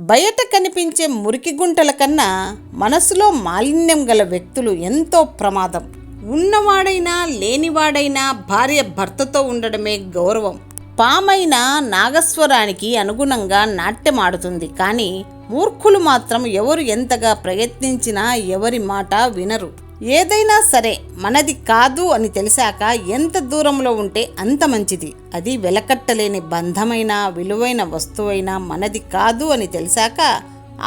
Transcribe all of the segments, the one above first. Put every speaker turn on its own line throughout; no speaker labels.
బయట కనిపించే మురికి గుంటల కన్నా మనసులో మాలిన్యం గల వ్యక్తులు ఎంతో ప్రమాదం. ఉన్నవాడైనా లేనివాడైనా భార్య భర్తతో ఉండడమే గౌరవం. పామైన నాగస్వరానికి అనుగుణంగా నాట్యమాడుతుంది. కానీ మూర్ఖులు మాత్రం ఎవరు ఎంతగా ప్రయత్నించినా ఎవరి మాట వినరు. ఏదైనా సరే మనది కాదు అని తెలిసాక ఎంత దూరంలో ఉంటే అంత మంచిది. అది వెలకట్టలేని బంధమైన విలువైన వస్తువైనా మనది కాదు అని తెలిసాక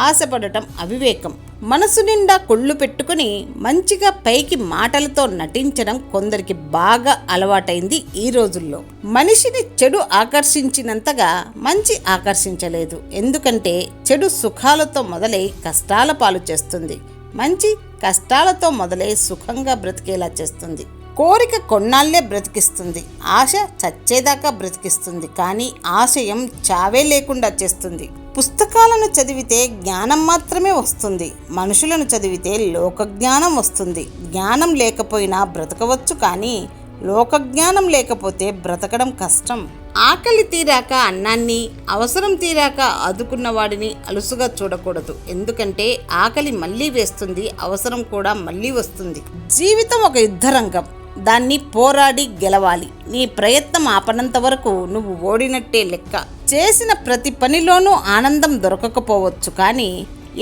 ఆశపడటం అవివేకం. మనసు నిండా కొళ్ళు పెట్టుకుని మంచిగా పైకి మాటలతో నటించడం కొందరికి బాగా అలవాటైంది ఈ రోజుల్లో. మనిషిని చెడు ఆకర్షించినంతగా మంచి ఆకర్షించలేదు. ఎందుకంటే చెడు సుఖాలతో మొదలై కష్టాల పాలు చేస్తుంది. మంచి కష్టాలతో మొదలై సుఖంగా బ్రతికేలా చేస్తుంది. కోరిక కొన్నాళ్లే బ్రతికిస్తుంది. ఆశ చచ్చేదాకా బ్రతికిస్తుంది. కానీ ఆశయం చావే లేకుండా చేస్తుంది. పుస్తకాలను చదివితే జ్ఞానం మాత్రమే వస్తుంది. మనుషులను చదివితే లోకజ్ఞానం వస్తుంది. జ్ఞానం లేకపోయినా బ్రతకవచ్చు, కానీ లోకజ్ఞానం లేకపోతే బ్రతకడం కష్టం. ఆకలి తీరాక అన్నాన్ని, అవసరం తీరాక ఆదుకున్న వాడిని అలుసుగా చూడకూడదు. ఎందుకంటే ఆకలి మళ్ళీ వేస్తుంది, అవసరం కూడా మళ్ళీ వస్తుంది. జీవితం ఒక యుద్ధరంగం. దాన్ని పోరాడి గెలవాలి. నీ ప్రయత్నం ఆపనంత వరకు నువ్వు ఓడినట్టే లెక్క. చేసిన ప్రతి పనిలోనూ ఆనందం దొరకకపోవచ్చు, కానీ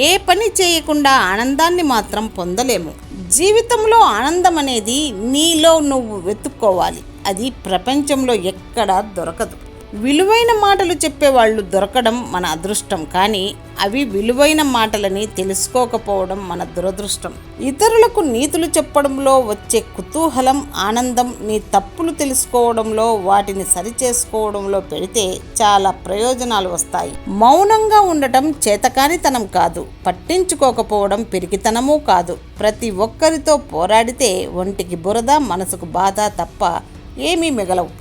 ఏ పని చేయకుండా ఆనందాన్ని మాత్రం పొందలేము. జీవితంలో ఆనందం అనేది నీలో నువ్వు వెతుక్కోవాలి. అది ప్రపంచంలో ఎక్కడా దొరకదు. విలువైన మాటలు చెప్పేవాళ్ళు దొరకడం మన అదృష్టం, కానీ అవి విలువైన మాటలని తెలుసుకోకపోవడం మన దురదృష్టం. ఇతరులకు నీతులు చెప్పడంలో వచ్చే కుతూహలం, ఆనందం నీ తప్పులు తెలుసుకోవడంలో, వాటిని సరిచేసుకోవడంలో పెడితే చాలా ప్రయోజనాలు వస్తాయి. మౌనంగా ఉండటం చేతకానితనం కాదు, పట్టించుకోకపోవడం పిరికితనమూ కాదు. ప్రతి ఒక్కరితో పోరాడితే ఒంటికి బురద, మనసుకు బాధ తప్ప ఏమీ మిగలవు.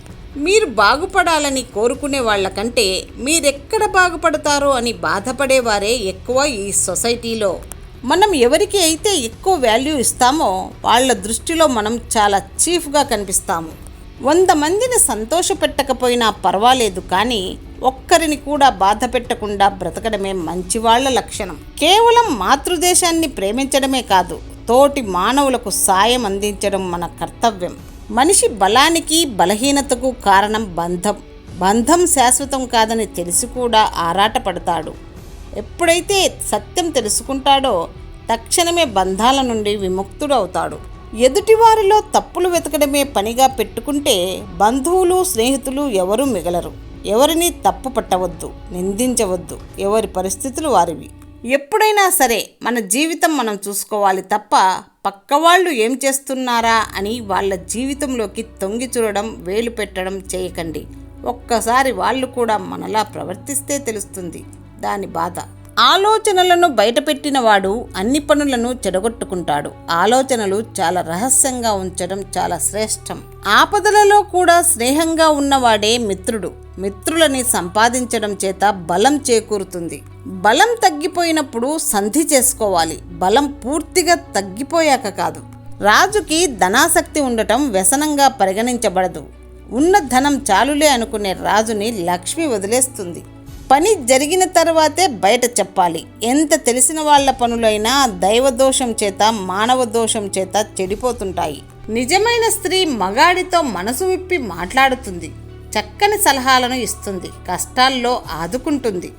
మీరు బాగుపడాలని కోరుకునే వాళ్ళకంటే మీరెక్కడ బాగుపడతారో అని బాధపడేవారే ఎక్కువ ఈ సొసైటీలో. మనం ఎవరికి అయితే ఎక్కువ వాల్యూ ఇస్తామో వాళ్ళ దృష్టిలో మనం చాలా చీఫ్గా కనిపిస్తాము. 100 మందిని సంతోషపెట్టకపోయినా పర్వాలేదు, కానీ ఒక్కరిని కూడా బాధ పెట్టకుండా బ్రతకడమే మంచివాళ్ల లక్షణం. కేవలం మాతృదేశాన్ని ప్రేమించడమే కాదు, తోటి మానవులకు సాయం అందించడం మన కర్తవ్యం. మనిషి బలానికి బలహీనతకు కారణం బంధం. బంధం శాశ్వతం కాదని తెలిసి కూడా ఆరాటపడతాడు. ఎప్పుడైతే సత్యం తెలుసుకుంటాడో తక్షణమే బంధాల నుండి విముక్తుడు అవుతాడు. ఎదుటివారిలో తప్పులు వెతకడమే పనిగా పెట్టుకుంటే బంధువులు, స్నేహితులు ఎవరూ మిగలరు. ఎవరిని తప్పు పట్టవద్దు, నిందించవద్దు. ఎవరి పరిస్థితులు వారివి. ఎప్పుడైనా సరే మన జీవితం మనం చూసుకోవాలి తప్ప పక్కవాళ్ళు ఏం చేస్తున్నారా అని వాళ్ళ జీవితంలోకి తొంగి చూడడం, వేలు పెట్టడం చేయకండి. ఒక్కసారి వాళ్ళు కూడా మనలా ప్రవర్తిస్తే తెలుస్తుంది దాని బాధ. ఆలోచనలను బయటపెట్టిన వాడు అన్ని పనులను చెడగొట్టుకుంటాడు. ఆలోచనలు చాలా రహస్యంగా ఉంచడం చాలా శ్రేష్టం. ఆపదలలో కూడా స్నేహంగా ఉన్నవాడే మిత్రుడు. మిత్రులని సంపాదించడం చేత బలం చేకూరుతుంది. బలం తగ్గిపోయినప్పుడు సంధి చేసుకోవాలి. బలం పూర్తిగా తగ్గిపోయాక కాదు. రాజుకి ధనాసక్తి ఉండటం వ్యసనంగా పరిగణించబడదు. ఉన్న ధనం చాలులే అనుకునే రాజుని లక్ష్మి వదిలేస్తుంది. పని జరిగిన తర్వాతే బయట చెప్పాలి. ఎంత తెలిసిన వాళ్ళ పనులైనా దైవదోషం చేత, మానవ దోషం చేత చెడిపోతుంటాయి. నిజమైన స్త్రీ మగాడితో మనసు విప్పి మాట్లాడుతుంది, చక్కని సలహాలను ఇస్తుంది, కష్టాల్లో ఆదుకుంటుంది.